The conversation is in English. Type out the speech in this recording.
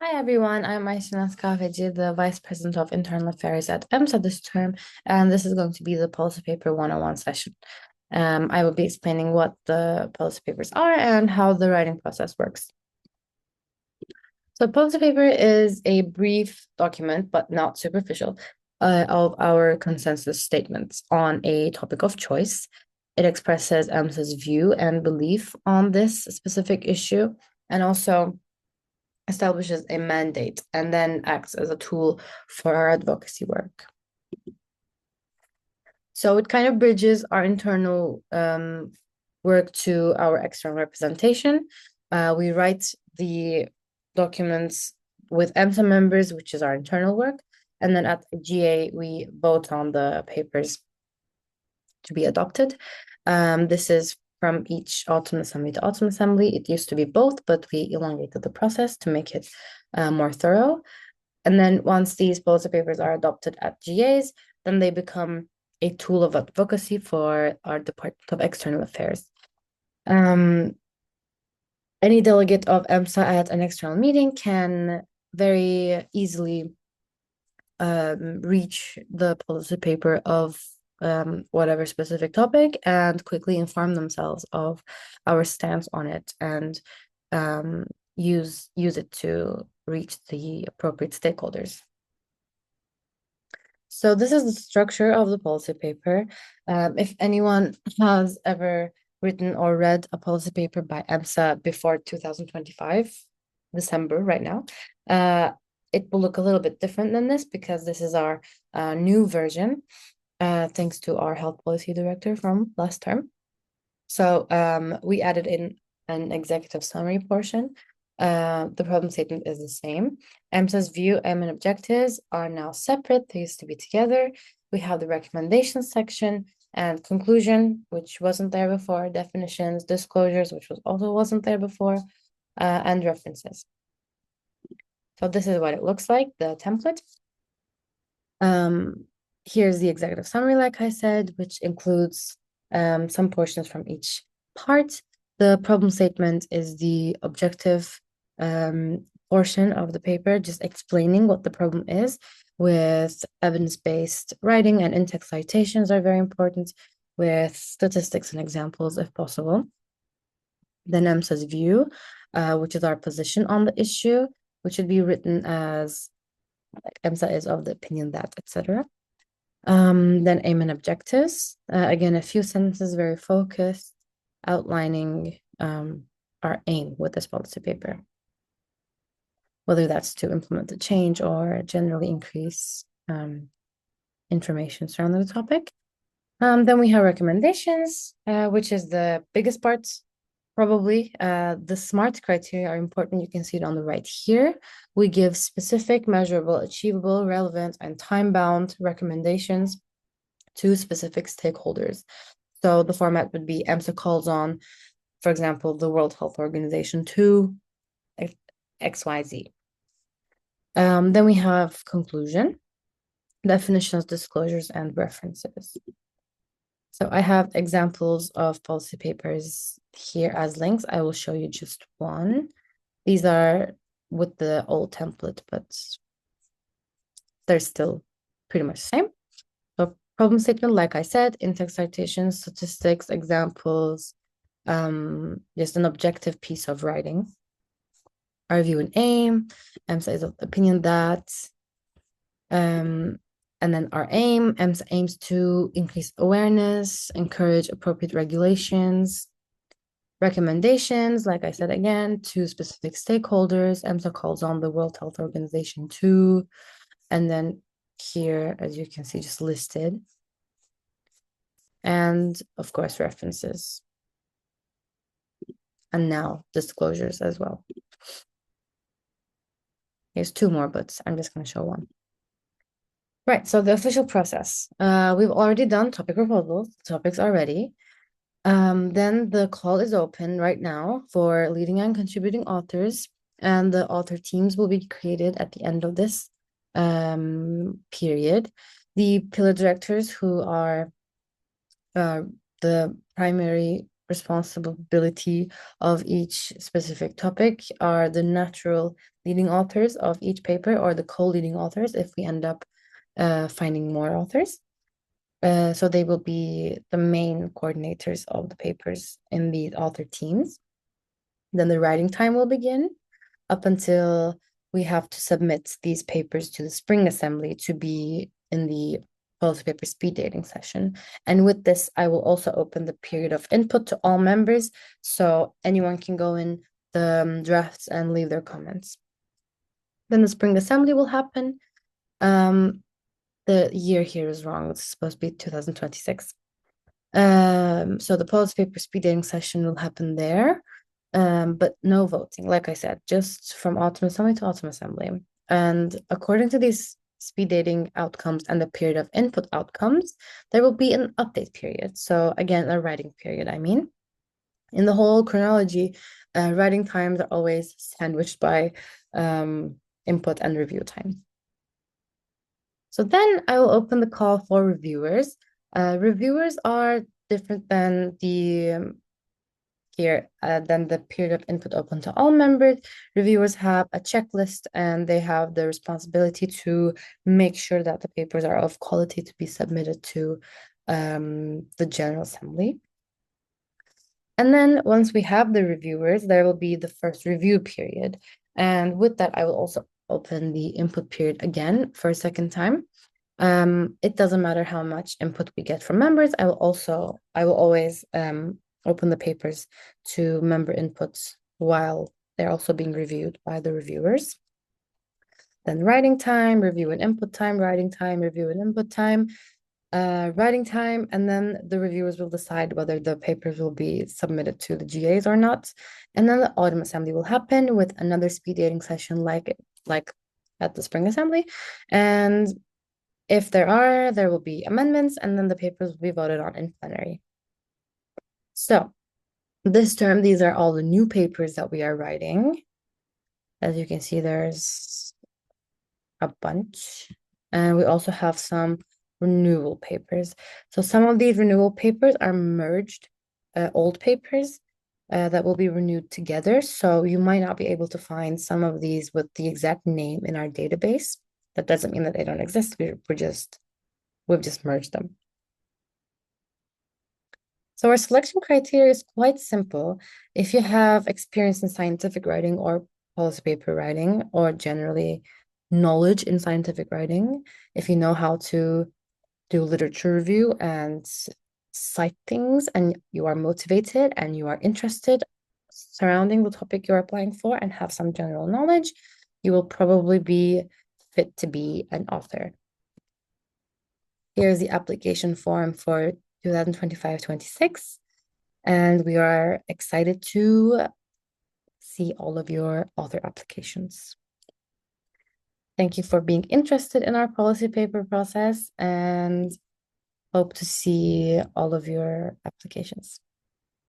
Hi everyone, I'm Ayşenaz Kahveci, the Vice President of Internal Affairs at EMSA this term, and this is going to be the policy paper 101 session. I will be explaining what the policy papers are and how the writing process works. So, policy paper is a brief document, but not superficial, of our consensus statements on a topic of choice. It expresses EMSA's view and belief on this specific issue, and also establishes a mandate and then acts as a tool for our advocacy work. So it kind of bridges our internal work to our external representation. We write the documents with EMSA members, which is our internal work. And then at the GA, we vote on the papers to be adopted. This is from each autumn assembly to autumn assembly. It used to be both, but we elongated the process to make it more thorough. And then once these policy papers are adopted at GAs, then they become a tool of advocacy for our Department of External Affairs. Any delegate of EMSA at an external meeting can very easily reach the policy paper of whatever specific topic and quickly inform themselves of our stance on it and use it to reach the appropriate stakeholders. So this is the structure of the policy paper. If anyone has ever written or read a policy paper by EMSA before 2025, December right now, it will look a little bit different than this because this is our new version, thanks to our health policy director from last term. So we added in an executive summary portion. The problem statement is the same. EMSA's view, aim, and objectives are now separate. They used to be together. We have the recommendations section and conclusion, which wasn't there before, definitions, disclosures, which also wasn't there before, and references. So this is what it looks like, the template. Here's the executive summary, like I said, which includes some portions from each part. The problem statement is the objective portion of the paper, just explaining what the problem is with evidence-based writing, and in-text citations are very important with statistics and examples if possible. Then EMSA's view, which is our position on the issue, which should be written as like EMSA is of the opinion that, etc. Then aim and objectives. Again, a few sentences, very focused, outlining our aim with this policy paper, whether that's to implement the change or generally increase information surrounding the topic. Then we have recommendations, which is the biggest part, probably. The SMART criteria are important. You can see it on the right here. We give specific, measurable, achievable, relevant, and time-bound recommendations to specific stakeholders. So the format would be EMSA calls on, for example, the World Health Organization to XYZ. Then we have conclusion, definitions, disclosures, and references. So I have examples of policy papers here as links. I will show you just one. These are with the old template, but they're still pretty much the same. So problem statement, like I said, in-text citations, statistics, examples, just an objective piece of writing. Our view and aim, EMSA is of the opinion that, and then our aim, EMSA aims to increase awareness, encourage appropriate regulations, recommendations, like I said again, to specific stakeholders. EMSA calls on the World Health Organization to, and then here, as you can see, just listed. And of course, references. And now disclosures as well. Here's two more, but I'm just going to show one. Right, so the official process. We've already done topic proposals. The topics are ready. Then the call is open right now for leading and contributing authors, and the author teams will be created at the end of this period. The pillar directors, who are the primary responsibility of each specific topic are the natural leading authors of each paper or the co-leading authors if we end up finding more authors. So they will be the main coordinators of the papers in the author teams. Then the writing time will begin up until we have to submit these papers to the spring assembly to be in the policy paper speed dating session. And with this, I will also open the period of input to all members, so anyone can go in the drafts and leave their comments. Then the spring assembly will happen. The year here is wrong. It's supposed to be 2026. So the policy paper speed dating session will happen there. But no voting, like I said, just from autumn assembly to autumn assembly. And according to these speed dating outcomes and the period of input outcomes, there will be an update period. So again, a writing period, I mean. In the whole chronology, writing times are always sandwiched by input and review time. So then I will open the call for reviewers. Reviewers are different than the then the period of input open to all members. Reviewers have a checklist and they have the responsibility to make sure that the papers are of quality to be submitted to the General Assembly. And then once we have the reviewers, there will be the first review period. And with that, I will also open the input period again for a second time. It doesn't matter how much input we get from members. I will always open the papers to member inputs while they're also being reviewed by the reviewers. Then writing time, review and input time, writing time, review and input time, writing time, and then the reviewers will decide whether the papers will be submitted to the GAs or not. And then the autumn assembly will happen with another speed dating session like at the spring assembly. And if there will be amendments, and then the papers will be voted on in plenary. So this term, these are all the new papers that we are writing. As you can see, there's a bunch. And we also have some renewal papers. So some of these renewal papers are merged, old papers that will be renewed together. So you might not be able to find some of these with the exact name in our database. That doesn't mean that they don't exist. We've just merged them. So our selection criteria is quite simple. If you have experience in scientific writing or policy paper writing, or generally knowledge in scientific writing, if you know how to do literature review and cite things, and you are motivated and you are interested surrounding the topic you're applying for and have some general knowledge, you will probably be fit to be an author. Here's the application form for 2025-26, and we are excited to see all of your author applications. Thank you for being interested in our policy paper process, and hope to see all of your applications.